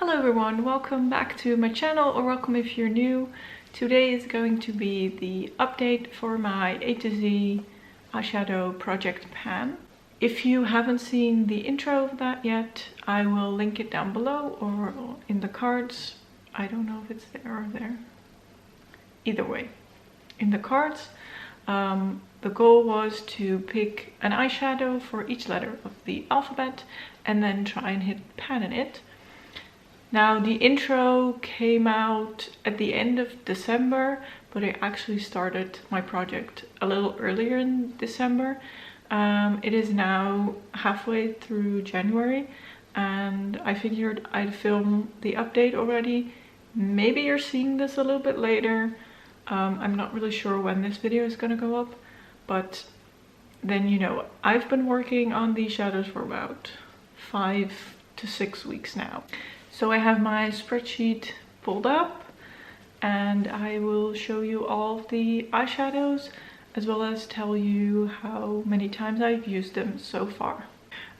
Hello everyone, welcome back to my channel, or welcome if you're new. Today is going to be the update for my A to Z eyeshadow project pan. If you haven't seen the intro of that yet, I will link it down below or in the cards. I don't know if it's there or there. Either way, in the cards. The goal was to pick an eyeshadow for each letter of the alphabet and then try and hit pan in it. Now the intro came out at the end of December, but I actually started my project a little earlier in December. It is now halfway through January and I figured I'd film the update already. Maybe you're seeing this a little bit later. I'm not really sure when this video is gonna go up, but then you know, I've been working on these shadows for about 5 to 6 weeks now. So I have my spreadsheet pulled up and I will show you all of the eyeshadows as well as tell you how many times I've used them so far.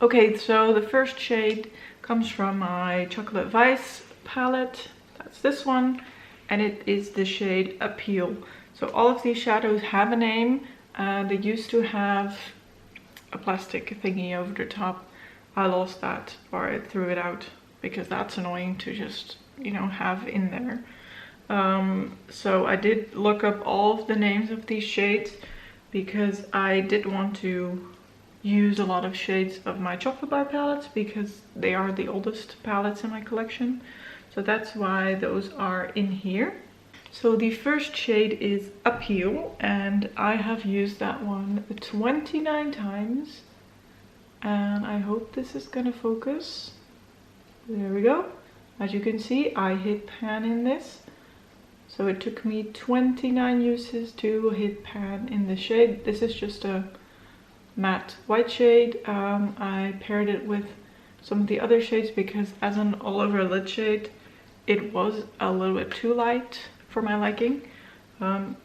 Okay, so the first shade comes from my Chocolate Vice palette. That's this one, and it is the shade Appeal. So all of these shadows have a name. They used to have a plastic thingy over the top. I lost that, or I threw it out, because that's annoying to just, you know, have in there. So I did look up all of the names of these shades because I did want to use a lot of shades of my chocolate bar palettes because they are the oldest palettes in my collection. So that's why those are in here. So the first shade is Appeal, and I have used that one 29 times. And I hope this is gonna focus. There we go. As you can see, I hit pan in this. So it took me 29 uses to hit pan in the shade. This is just a matte white shade. I paired it with some of the other shades because as an all over lid shade, it was a little bit too light for my liking.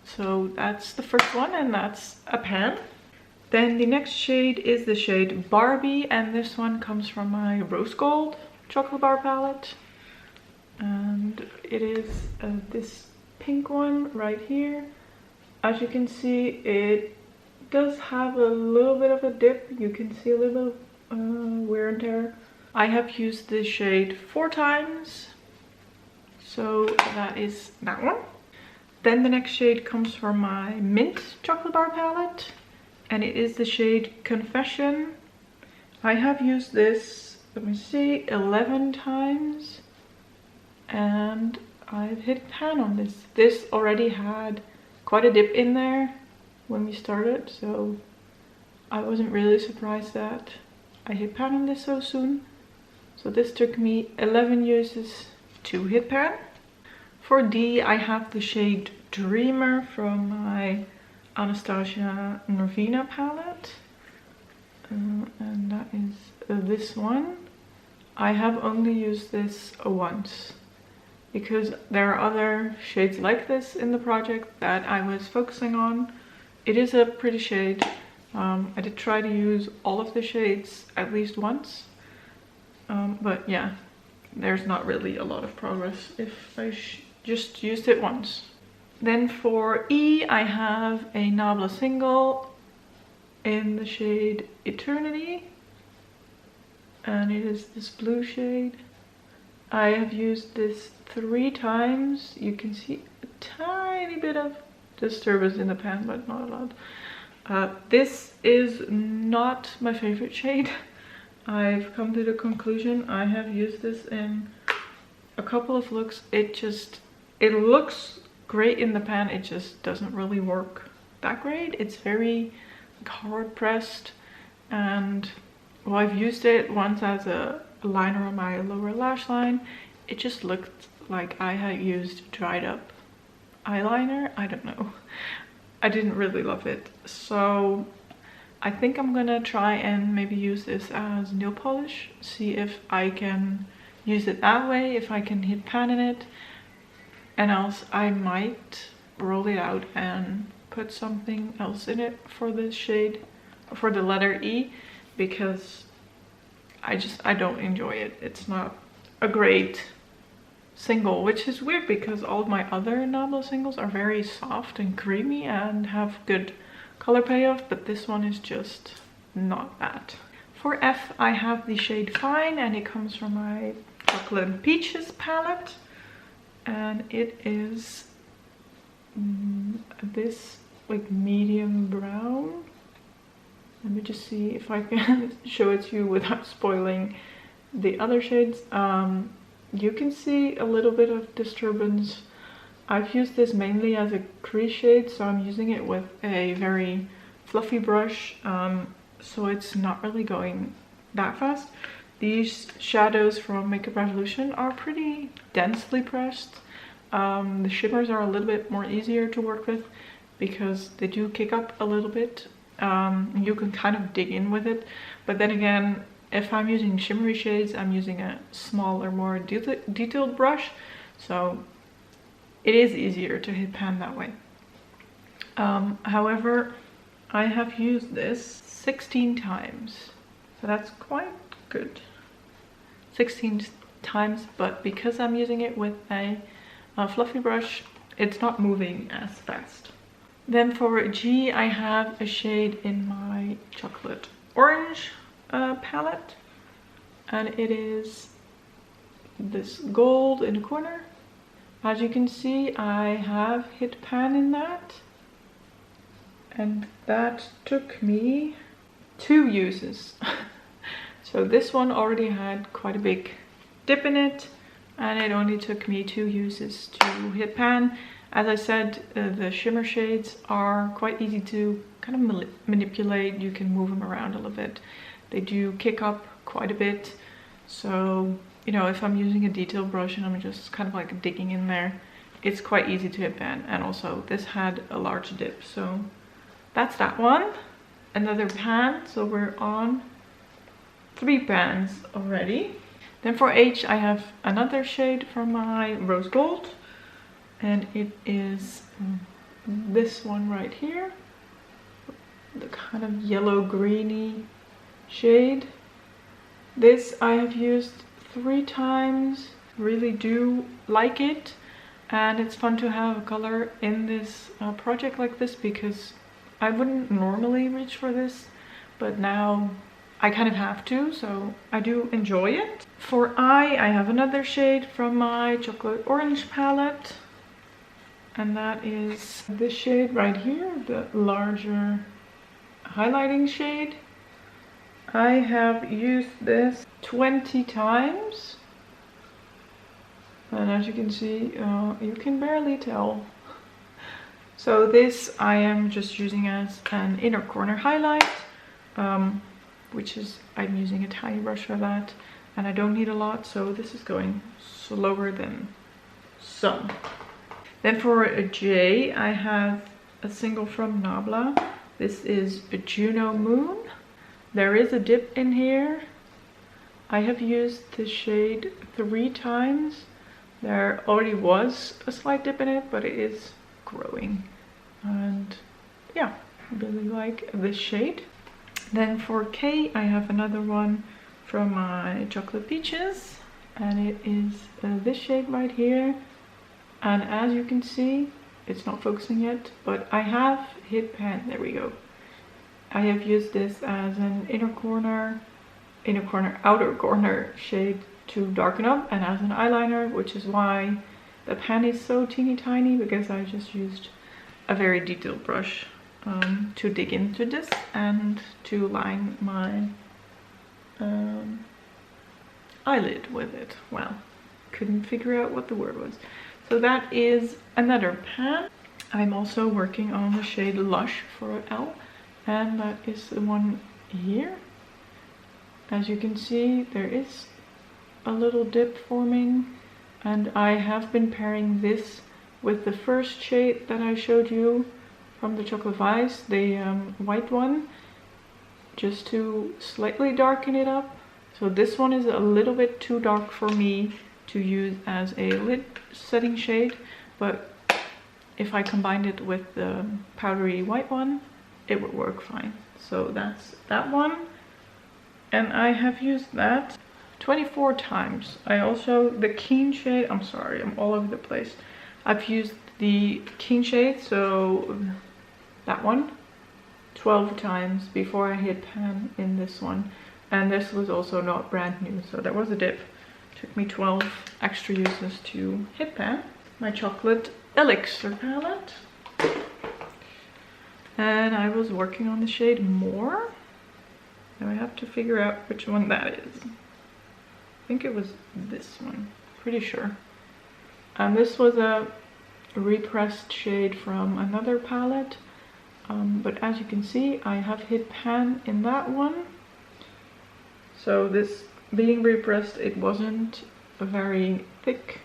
So that's the first one, and that's a pan. Then the next shade is the shade Barbie, and this one comes from my Rose Gold chocolate bar palette, and it is this pink one right here. As you can see, it does have a little bit of a dip. You can see a little bit of wear and tear. I have used this shade 4 times, so that is that one. Then the next shade comes from my mint chocolate bar palette, and it is the shade Confession. I have used this, let me see, 11 times, and I've hit pan on this. This already had quite a dip in there when we started, so I wasn't really surprised that I hit pan on this so soon. So this took me 11 uses to hit pan. For D, I have the shade Dreamer from my Anastasia Norvina palette, and that is this one. I have only used this once because there are other shades like this in the project that I was focusing on. It is a pretty shade. I did try to use all of the shades at least once, but yeah, there's not really a lot of progress if I just used it once. Then for E, I have a Nabla single in the shade Eternity, and it is this blue shade. I have used this 3 times. You can see a tiny bit of disturbance in the pan, but not a lot. This is not my favorite shade. I've come to the conclusion I have used this in a couple of looks. It looks great in the pan, it just doesn't really work that great. It's very hard pressed, and well, I've used it once as a liner on my lower lash line. It just looked like I had used dried up eyeliner. I don't know. I didn't really love it. So I think I'm gonna try and maybe use this as nail polish. See if I can use it that way, if I can hit pan in it. And else I might roll it out and put something else in it for this shade, for the letter E, because I don't enjoy it. It's not a great single, which is weird because all of my other Nabla singles are very soft and creamy and have good color payoff, but this one is just not that. For F, I have the shade Fine, and it comes from my Chocolate Peaches palette, and it is this like medium brown. Let me just see if I can show it to you without spoiling the other shades. You can see a little bit of disturbance. I've used this mainly as a crease shade, so I'm using it with a very fluffy brush, so it's not really going that fast. These shadows from Makeup Revolution are pretty densely pressed. The shimmers are a little bit more easier to work with because they do kick up a little bit. You can kind of dig in with it, but then again, if I'm using shimmery shades, I'm using a smaller, more detailed brush, so it is easier to hit pan that way. However, I have used this 16 times, so that's quite good. 16 times, but because I'm using it with a fluffy brush, it's not moving as fast. Then for G, I have a shade in my Chocolate Orange palette, and it is this gold in the corner. As you can see, I have hit pan in that, and that took me 2 uses. So this one already had quite a big dip in it, and it only took me 2 uses to hit pan. As I said, the shimmer shades are quite easy to kind of manipulate. You can move them around a little bit. They do kick up quite a bit. So, you know, if I'm using a detail brush and I'm just kind of like digging in there, it's quite easy to hit pan. And also this had a large dip. So that's that one. Another pan. So we're on 3 pans already. Then for H, I have another shade from my Rose Gold. And it is this one right here, the kind of yellow greeny shade. This I have used 3 times, really do like it, and it's fun to have a color in this project like this, because I wouldn't normally reach for this, but now I kind of have to, so I do enjoy it. For I have another shade from my Chocolate Orange palette. And that is this shade right here, the larger highlighting shade. I have used this 20 times. And as you can see, you can barely tell. So this I am just using as an inner corner highlight, which is, I'm using a tiny brush for that. And I don't need a lot, so this is going slower than some. Then for a J, I have a single from Nabla. This is a Juno Moon. There is a dip in here. I have used this shade 3 times. There already was a slight dip in it, but it is growing. And yeah, I really like this shade. Then for K, I have another one from my Chocolate Peaches. And it is this shade right here. And as you can see, it's not focusing yet, but I have hit pan. There we go. I have used this as an outer corner shade to darken up, and as an eyeliner, which is why the pan is so teeny tiny, because I just used a very detailed brush to dig into this and to line my eyelid with it. Well, couldn't figure out what the word was. So that is another pan. I'm also working on the shade Lush for L, and that is the one here. As you can see, there is a little dip forming, and I have been pairing this with the first shade that I showed you from the Chocolate Vice, the white one, just to slightly darken it up. So this one is a little bit too dark for me to use as a lid setting shade, but if I combined it with the powdery white one, it would work fine. So that's that one, and I have used that 24 times. I also, the Keen shade, I'm sorry, I'm all over the place. I've used the Keen shade, so that one, 12 times before I hit pan in this one. And this was also not brand new, so that was a dip. Took me 12 extra uses to hit pan. My chocolate elixir palette. And I was working on the shade More. Now I have to figure out which one that is. I think it was this one, pretty sure. And this was a repressed shade from another palette. But as you can see, I have hit pan in that one. So this being repressed, it wasn't a very thick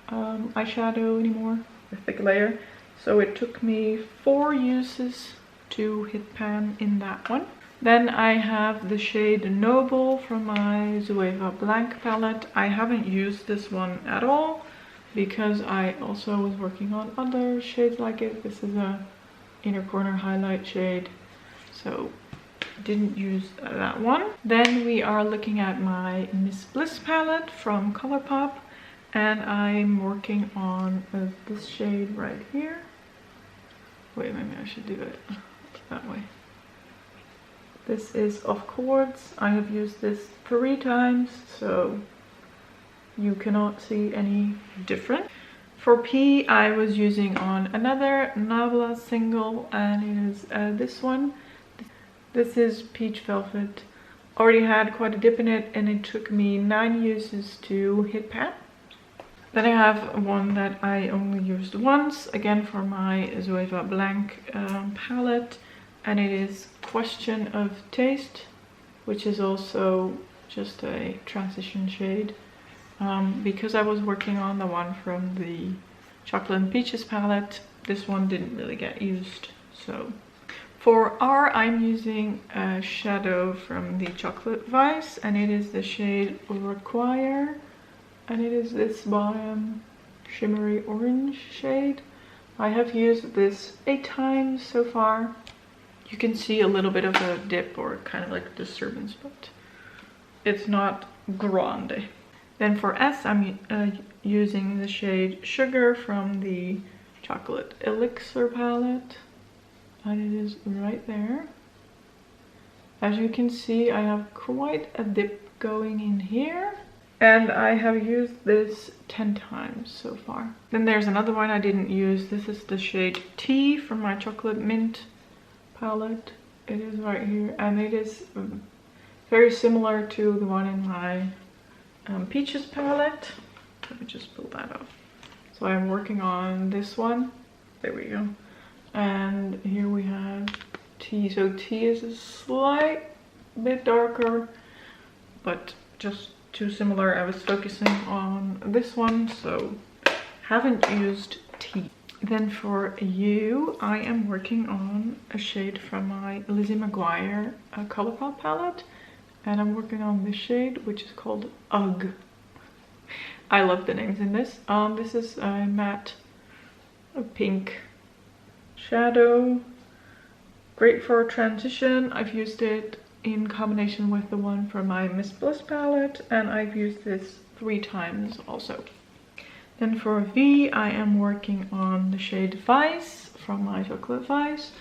eyeshadow anymore, a thick layer. So it took me 4 uses to hit pan in that one. Then I have the shade Noble from my Zoeva Blank palette. I haven't used this one at all because I also was working on other shades like it. This is a inner corner highlight shade, so didn't use that one. Then we are looking at my Miss Bliss palette from Colourpop, and I'm working on this shade right here. Wait, maybe I should do it that way. This is Of Chords. I have used this 3 times, so you cannot see any difference. For P, I was using on another Nabla single, and it is this one. This is Peach Velvet. Already had quite a dip in it, and it took me 9 uses to hit pan. Then I have one that I only used once, again for my Zoeva Blank palette, and it is Question of Taste, which is also just a transition shade. Because I was working on the one from the Chocolate and Peaches palette, this one didn't really get used. So for R, I'm using a shadow from the Chocolate Vice, and it is the shade Require, and it is this bottom shimmery orange shade. I have used this 8 times so far. You can see a little bit of a dip or kind of like a disturbance, but it's not grande. Then for S, I'm using the shade Sugar from the Chocolate Elixir palette, and it is right there. As you can see, I have quite a dip going in here, and I have used this 10 times so far. Then there's another one I didn't use. This is the shade T from my Chocolate Mint palette. It is right here, and it is very similar to the one in my Peaches palette. Let me just pull that off. So I'm working on this one. There we go. And here we have T. So T is a slight bit darker, but just too similar. I was focusing on this one, so haven't used T. Then for U, I am working on a shade from my Lizzie McGuire Colourpop palette. And I'm working on this shade, which is called Ugh. I love the names in this. This is a matte pink shadow. Great for transition. I've used it in combination with the one from my Miss Bliss palette, and I've used this 3 times also. Then for V, I am working on the shade Vice from my Chocolate Vice,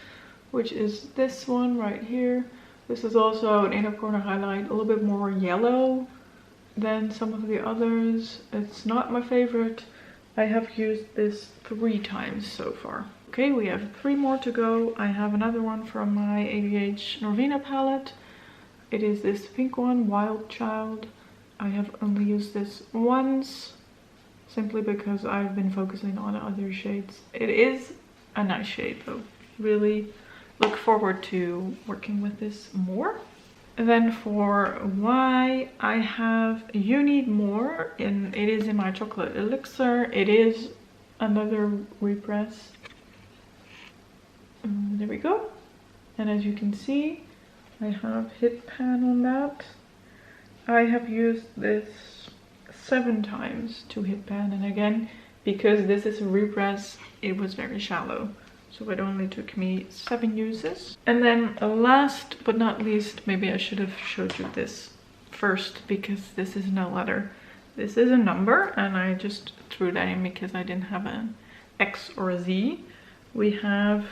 which is this one right here. This is also an inner corner highlight, a little bit more yellow than some of the others. It's not my favorite. I have used this 3 times so far. Okay, we have 3 more to go. I have another one from my ABH Norvina palette. It is this pink one, Wild Child. I have only used this once, simply because I've been focusing on other shades. It is a nice shade though. Really look forward to working with this more. And then for Y, I have You Need More, and it is in my Chocolate Elixir. It is another repress. There we go. And as you can see, I have hit pan on that. I have used this 7 times to hit pan, and again, because this is a repress, it was very shallow. So it only took me 7 uses. And then last but not least, maybe I should have showed you this first because this isn't a letter. This is a number, and I just threw that in because I didn't have an X or a Z. We have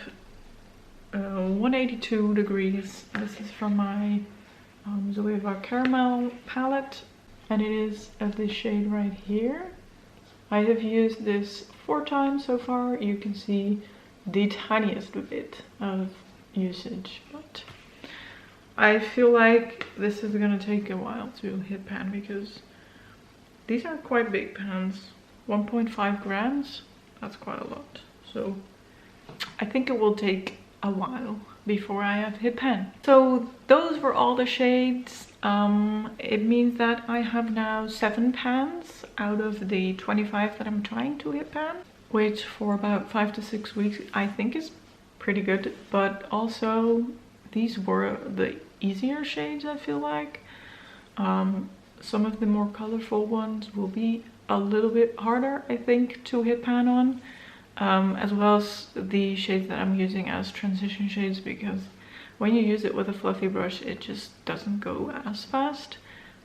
182 degrees. This is from my Zoeva Caramel palette, and it is of this shade right here. I have used this 4 times so far. You can see the tiniest bit of usage, but I feel like this is gonna take a while to hit pan because these are quite big pans. 1.5 grams, that's quite a lot. So I think it will take a while before I have hit pan. So those were all the shades. It means that I have now 7 pans out of the 25 that I'm trying to hit pan, which for about 5 to 6 weeks I think is pretty good. But also these were the easier shades, I feel like. Some of the more colorful ones will be a little bit harder, I think, to hit pan on, as well as the shades that I'm using as transition shades, because when you use it with a fluffy brush it just doesn't go as fast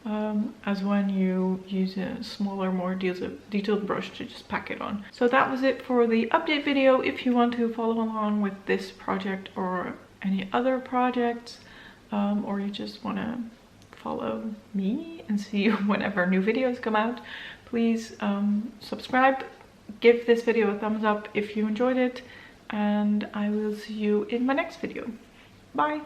as when you use a smaller, more detailed brush to just pack it on. So that was it for the update video. If you want to follow along with this project or any other projects, or you just want to follow me and see whenever new videos come out, please subscribe, give this video a thumbs up if you enjoyed it, and I will see you in my next video. Bye!